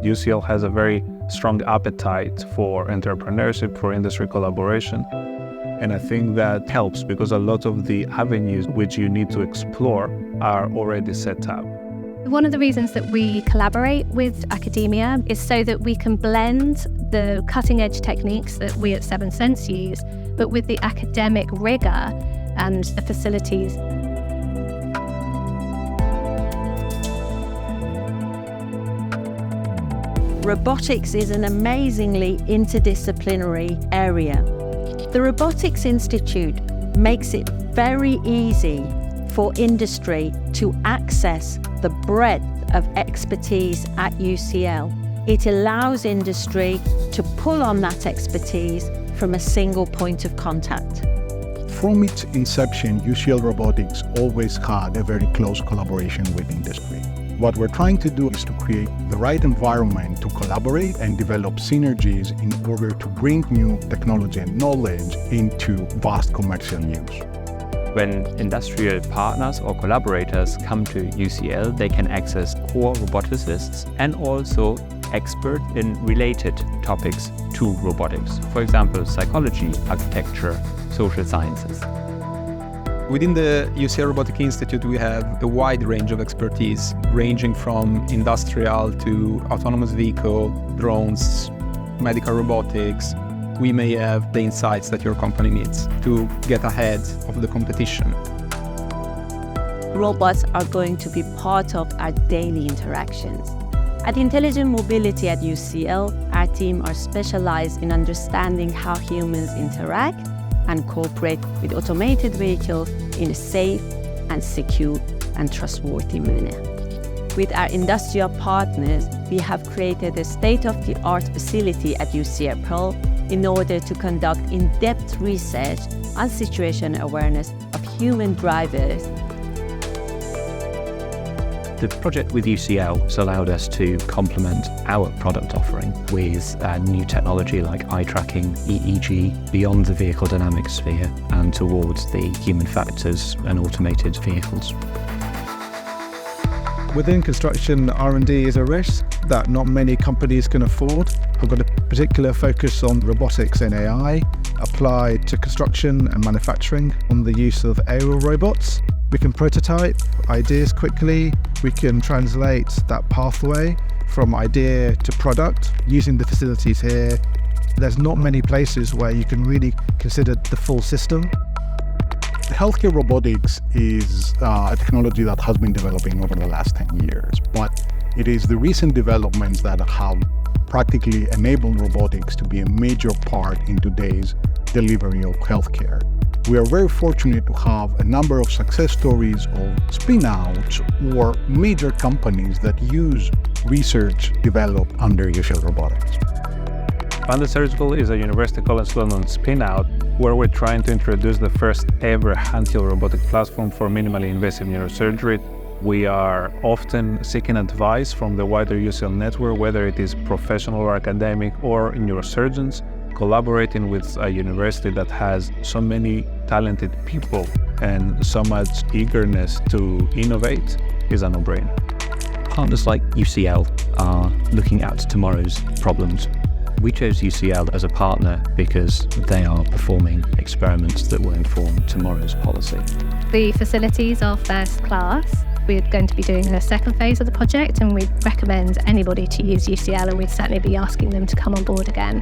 UCL has a very strong appetite for entrepreneurship, for industry collaboration. And I think that helps because a lot of the avenues which you need to explore are already set up. One of the reasons that we collaborate with academia is so that we can blend the cutting-edge techniques that we at 7 Sense use, but with the academic rigour and the facilities. Robotics is an amazingly interdisciplinary area. The Robotics Institute makes it very easy for industry to access the breadth of expertise at UCL. It allows industry to pull on that expertise from a single point of contact. From its inception, UCL Robotics always had a very close collaboration with industry. What we're trying to do is to create the right environment to collaborate and develop synergies in order to bring new technology and knowledge into vast commercial use. When industrial partners or collaborators come to UCL, they can access core roboticists and also experts in related topics to robotics. For example, psychology, architecture, social sciences. Within the UCL Robotics Institute, we have a wide range of expertise, ranging from industrial to autonomous vehicle, drones, medical robotics. We may have the insights that your company needs to get ahead of the competition. Robots are going to be part of our daily interactions. At Intelligent Mobility at UCL, our team are specialized in understanding how humans interact and cooperate with automated vehicles in a safe and secure and trustworthy manner. With our industrial partners, we have created a state-of-the-art facility at UCL Pearl in order to conduct in-depth research on situation awareness of human drivers. The project with UCL has allowed us to complement our product offering with new technology like eye tracking, EEG, beyond the vehicle dynamics sphere and towards the human factors and automated vehicles. Within construction, R&D is a risk that not many companies can afford. We've got a particular focus on robotics and AI applied to construction and manufacturing on the use of aerial robots. We can prototype ideas quickly. We can translate that pathway from idea to product using the facilities here. There's not many places where you can really consider the full system. Healthcare robotics is a technology that has been developing over the last 10 years, but it is the recent developments that have practically enabled robotics to be a major part in today's delivery of healthcare. We are very fortunate to have a number of success stories of spin-outs or major companies that use research developed under UCL Robotics. Panda Surgical is a University College London spin-out where we're trying to introduce the first ever handheld robotic platform for minimally invasive neurosurgery. We are often seeking advice from the wider UCL network, whether it is professional or academic or neurosurgeons. Collaborating with a university that has so many talented people and so much eagerness to innovate is a no-brainer. Partners like UCL are looking at tomorrow's problems. We chose UCL as a partner because they are performing experiments that will inform tomorrow's policy. The facilities are first class. We're going to be doing a second phase of the project and we recommend anybody to use UCL and we'd certainly be asking them to come on board again.